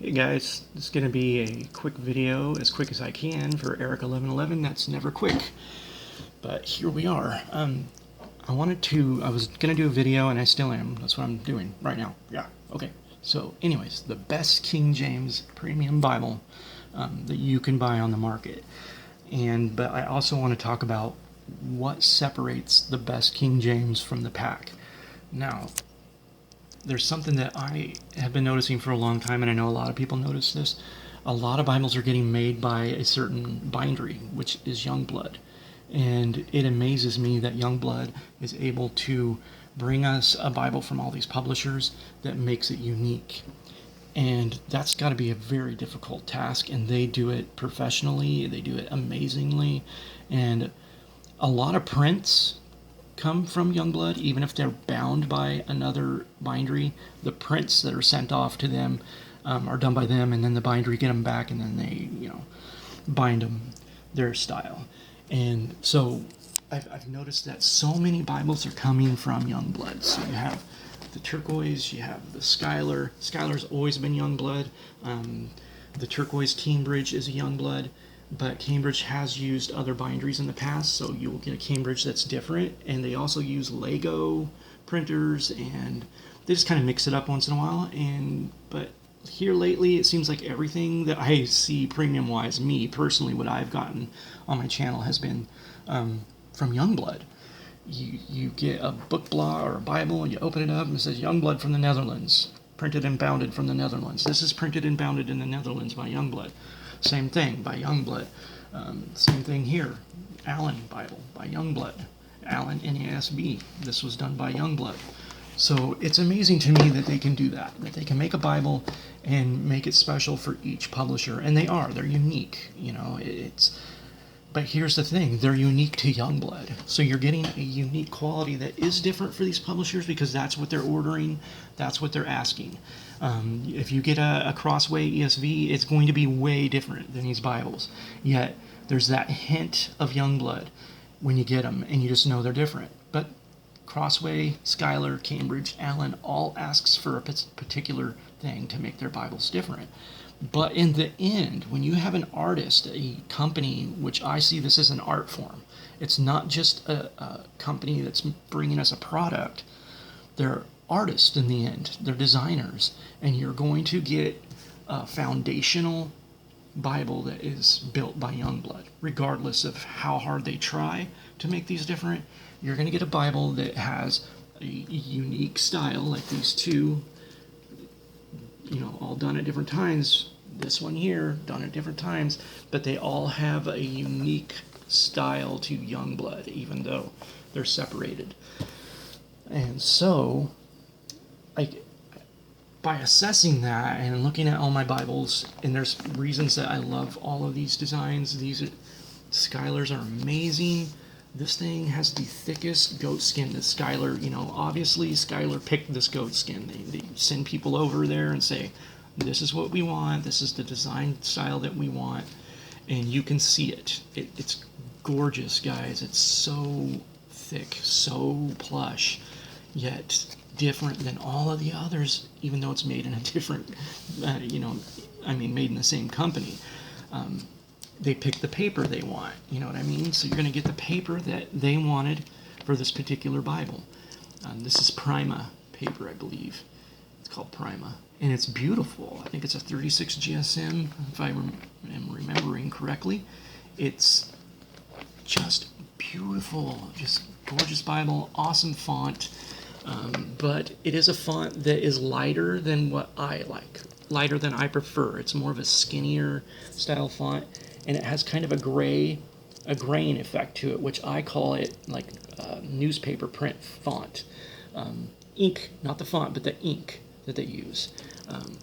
Hey guys, this is going to be a quick video, as quick as I can for Eric 1111. That's never quick, but here we are. I was going to do a video, and I still am. That's what I'm doing right now. Yeah, okay. So anyways, the best King James Premium Bible that you can buy on the market. But I also want to talk about what separates the best King James from the pack. Now, there's something that I have been noticing for a long time, and I know a lot of people notice this. A lot of Bibles are getting made by a certain bindery, which is Youngblood. And it amazes me that Youngblood is able to bring us a Bible from all these publishers that makes it unique. And that's got to be a very difficult task, and they do it professionally, they do it amazingly. And a lot of prints come from Youngblood, even if they're bound by another bindery. The prints that are sent off to them are done by them, and then the bindery get them back, and then they, bind them their style. And so I've noticed that so many Bibles are coming from Youngblood. So you have the turquoise, you have the Schuyler. Schuyler's always been Youngblood. The turquoise Cambridge is a Youngblood. But Cambridge has used other binderies in the past, so you will get a Cambridge that's different. And they also use Lego printers, and they just kind of mix it up once in a while. But here lately, it seems like everything that I see premium-wise, me personally, what I've gotten on my channel has been from Youngblood. You get a book blog or a Bible, and you open it up, and it says Youngblood from the Netherlands, printed and bounded from the Netherlands. This is printed and bounded in the Netherlands by Youngblood. Same thing by Youngblood. Same thing here. Allan Bible by Youngblood. Allan NASB. This was done by Youngblood. So it's amazing to me that they can do that they can make a Bible and make it special for each publisher. And they're unique. But here's the thing, they're unique to Youngblood. So you're getting a unique quality that is different for these publishers because that's what they're ordering, that's what they're asking. If you get a Crossway ESV, it's going to be way different than these Bibles. Yet there's that hint of Youngblood when you get them, and you just know they're different. But Crossway, Schuyler, Cambridge, Allan all asks for a particular thing to make their Bibles different. But in the end, when you have an artist, a company, which I see this as an art form, it's not just a company that's bringing us a product. They're artists in the end. They're designers. And you're going to get a foundational Bible that is built by Youngblood. Regardless of how hard they try to make these different, you're going to get a Bible that has a unique style, like these two, all done at different times. This one here, done at different times, but they all have a unique style to Youngblood, even though they're separated. And so, by assessing that and looking at all my Bibles, and there's reasons that I love all of these designs. Schuyler's are amazing. This thing has the thickest goat skin. The Schuyler, obviously Schuyler picked this goat skin. They send people over there and say, this is what we want. This is the design style that we want. And you can see it. It's gorgeous, guys. It's so thick, so plush, yet different than all of the others, even though it's made in a different, made in the same company. They pick the paper they want, you know what I mean? So you're going to get the paper that they wanted for this particular Bible. This is Prima paper, I believe. It's called Prima. And it's beautiful. I think it's a 36 GSM, if I am remembering correctly. It's just beautiful, just gorgeous Bible, awesome font. But it is a font that is lighter than what I like, lighter than I prefer. It's more of a skinnier style font. And it has kind of a grain effect to it, which I call it like newspaper print font. Ink, not the font, but the ink that they use.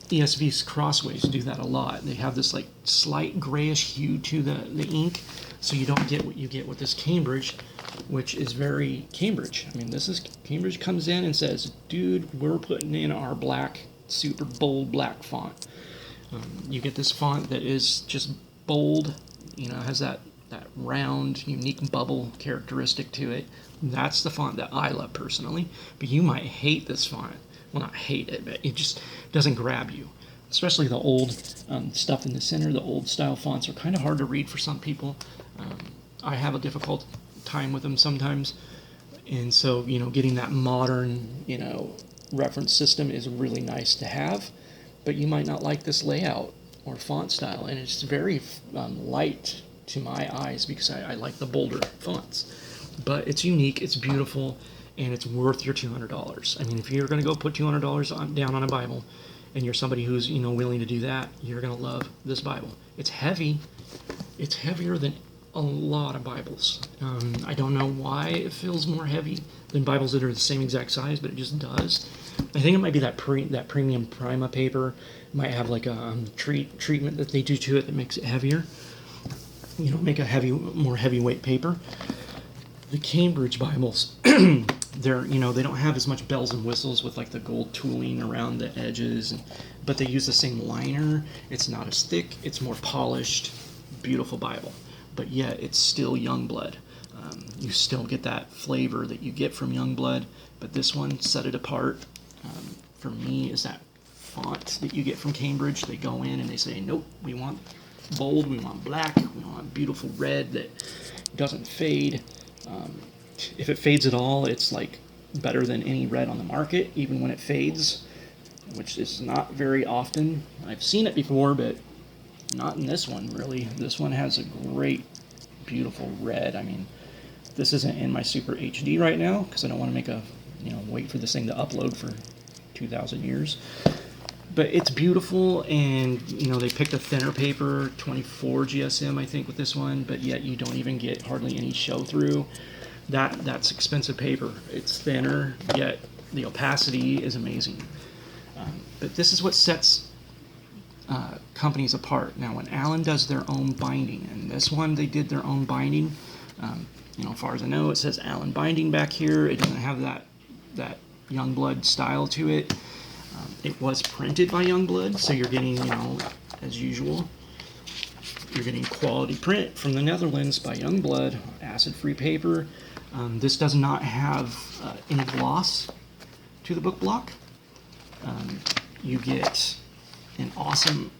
ESV's Crossways do that a lot. They have this like slight grayish hue to the ink, so you don't get what you get with this Cambridge, which is very Cambridge. Cambridge comes in and says, dude, we're putting in our black, super bold black font. You get this font that is just bold, has that round, unique bubble characteristic to it. That's the font that I love personally, but you might hate this font. Well, not hate it, but it just doesn't grab you. especially the old stuff in the center. The old style fonts are kind of hard to read for some people. I have a difficult time with them sometimes, and so getting that modern reference system is really nice to have. But you might not like this layout or font style, and it's very light to my eyes because I like the bolder fonts. But it's unique, it's beautiful, and it's worth your $200. I mean, if you're going to go put $200 down on a Bible, and you're somebody who's willing to do that, you're going to love this Bible. It's heavy. It's heavier than a lot of Bibles. I don't know why it feels more heavy than Bibles that are the same exact size, but it just does. I think it might be that premium Prima paper. It might have like a treatment that they do to it that makes it heavier. Make a more heavyweight paper. The Cambridge Bibles, they don't have as much bells and whistles with like the gold tooling around the edges, but they use the same liner. It's not as thick. It's more polished, beautiful Bible. But yet it's still Youngblood. You still get that flavor that you get from Youngblood, but this one set it apart. For me, is that font that you get from Cambridge. They go in and they say, nope, we want bold, we want black, we want beautiful red that doesn't fade. If it fades at all, it's like better than any red on the market, even when it fades, which is not very often. I've seen it before, but not in this one, really. This one has a great, beautiful red. I mean, this isn't in my Super HD right now because I don't want to make wait for this thing to upload for 2,000 years. But it's beautiful, and they picked a thinner paper, 24 GSM I think with this one, but yet you don't even get hardly any show through. That's expensive paper. It's thinner, yet the opacity is amazing. But this is what sets companies apart. Now, when Allan does their own binding, and this one they did their own binding. As far as I know, it says Allan binding back here. It doesn't have that Youngblood style to it. It was printed by Youngblood, so you're getting, as usual, you're getting quality print from the Netherlands by Youngblood, acid-free paper. This does not have any gloss to the book block. You get an awesome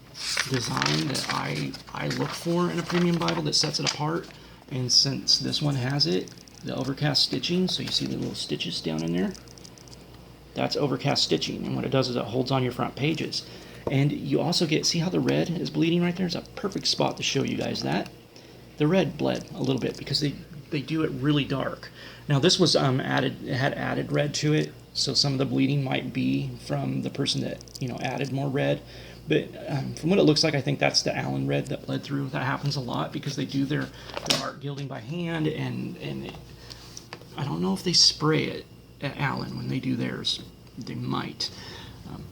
design that I look for in a premium Bible that sets it apart. And since this one has it, the overcast stitching, so you see the little stitches down in there, that's overcast stitching, and what it does is it holds on your front pages. And you also see how the red is bleeding right there? It's a perfect spot to show you guys that. The red bled a little bit because they do it really dark. Now this was added, it had added red to it, so some of the bleeding might be from the person that added more red. But from what it looks like, I think that's the Allan red that bled through. That happens a lot because they do their art gilding by hand, and I don't know if they spray it at Allan when they do theirs. They might.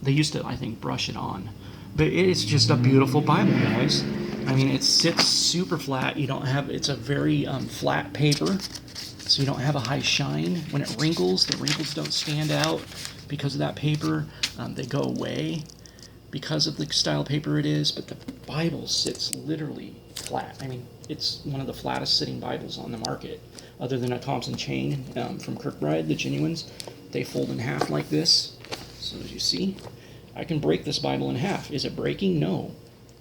They used to, I think, brush it on. But it's just a beautiful Bible, guys. I mean, it sits super flat. It's a very flat paper, so you don't have a high shine. When it wrinkles, the wrinkles don't stand out because of that paper. They go away because of the style paper it is, but the Bible sits literally flat. I mean, it's one of the flattest sitting Bibles on the market, other than a Thompson chain from Kirkbride, the genuines. They fold in half like this. So as you see, I can break this Bible in half. Is it breaking? No.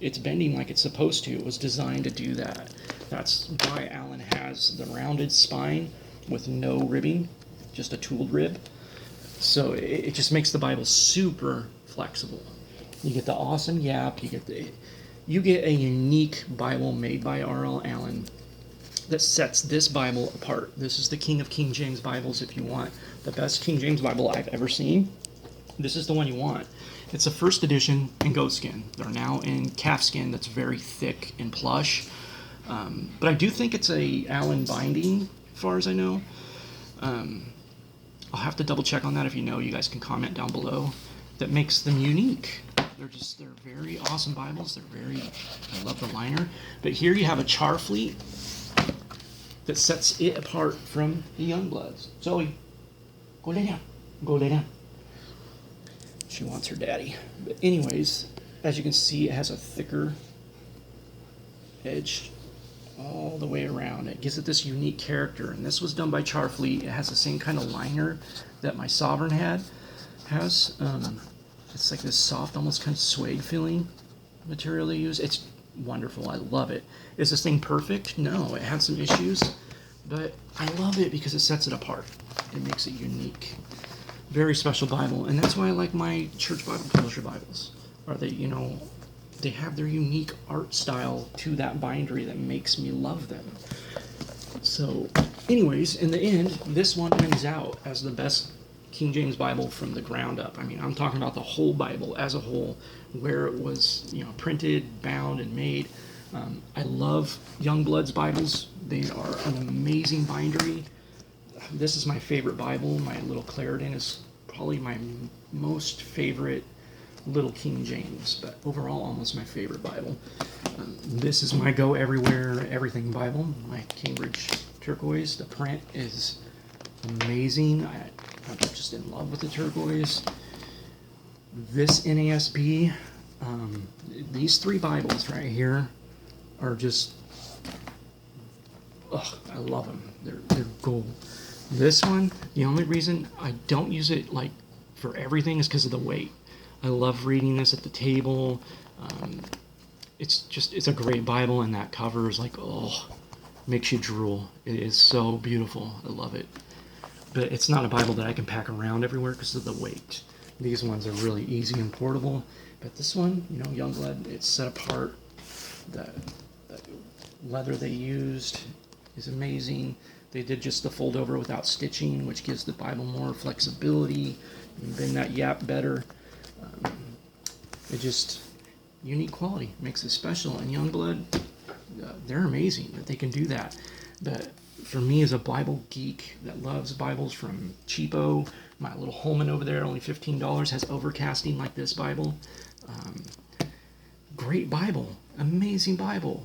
It's bending like it's supposed to. It was designed to do that. That's why Allan has the rounded spine with no ribbing, just a tooled rib. So it just makes the Bible super flexible. You get the awesome yap. You get a unique Bible made by R.L. Allan that sets this Bible apart. This is the King of King James Bibles. If you want the best King James Bible I've ever seen, this is the one you want. It's a first edition in goat skin. They're now in calf skin that's very thick and plush. But I do think it's a Allan binding, as far as I know. I'll have to double check on that. If you know, you guys can comment down below. That makes them unique. They're very awesome Bibles. I love the liner. But here you have a Charfleet that sets it apart from the Youngbloods. Zoe, go lay down. Go lay down. She wants her daddy. But anyways, as you can see, it has a thicker edge all the way around. It gives it this unique character. And this was done by Charfleet. It has the same kind of liner that my Sovereign has. It's like this soft, almost kind of suede feeling material they use. It's wonderful. I love it. Is this thing perfect? No, it had some issues, but I love it because it sets it apart. It makes it unique. Very special Bible, and that's why I like my church Bible publisher Bibles. Are they, you know, they have their unique art style to that bindery that makes me love them. So, anyways, in the end, this one wins out as the best King James Bible from the ground up. I mean, I'm talking about the whole Bible as a whole, where it was, you know, printed, bound, and made. I love Youngblood's Bibles. They are an amazing bindery. This is my favorite Bible. My little Clarendon is probably my most favorite little King James, but overall almost my favorite Bible. This is my go everywhere, everything Bible, my Cambridge turquoise. The print is amazing. I'm just in love with the turquoise. This NASB, these three Bibles right here are just, I love them. They're gold. This one, the only reason I don't use it like for everything is because of the weight. I love reading this at the table. It's a great Bible, and that cover is like, makes you drool. It is so beautiful. I love it. But it's not a Bible that I can pack around everywhere because of the weight. These ones are really easy and portable. But this one, you know, Youngblood, it's set apart. The leather they used is amazing. They did just the fold over without stitching, which gives the Bible more flexibility. You can bend that yap better. It just, unique quality, makes it special. And Youngblood, they're amazing that they can do that. But for me as a Bible geek that loves Bibles from cheapo, my little Holman over there, only $15, has overcasting like this Bible. Great Bible, amazing Bible,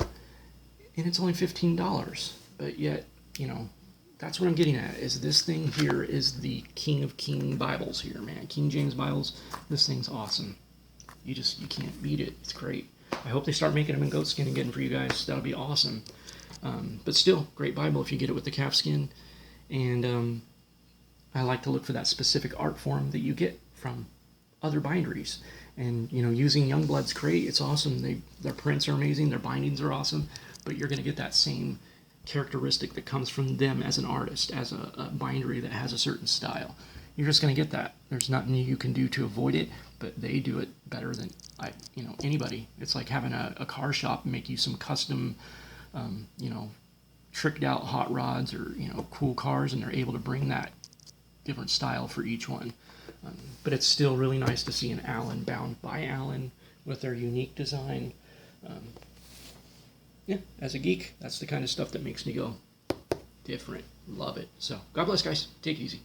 and it's only $15. But yet, you know, that's what I'm getting at, is this thing here is the king of king Bibles here, man. King James Bibles, this thing's awesome. You can't beat it. It's great. I hope they start making them in goatskin again for you guys. That'll be awesome. But still, great Bible if you get it with the calfskin. And I like to look for that specific art form that you get from other binderies. And, you know, using Youngblood's great. It's awesome. Their prints are amazing. Their bindings are awesome. But you're going to get that same characteristic that comes from them as an artist, as a bindery that has a certain style. You're just going to get that. There's nothing you can do to avoid it, but they do it better than anybody. It's like having a car shop make you some custom, tricked out hot rods or, cool cars, and they're able to bring that different style for each one. But it's still really nice to see an Allan bound by Allan with their unique design. As a geek, that's the kind of stuff that makes me go different. Love it. So, God bless, guys. Take it easy.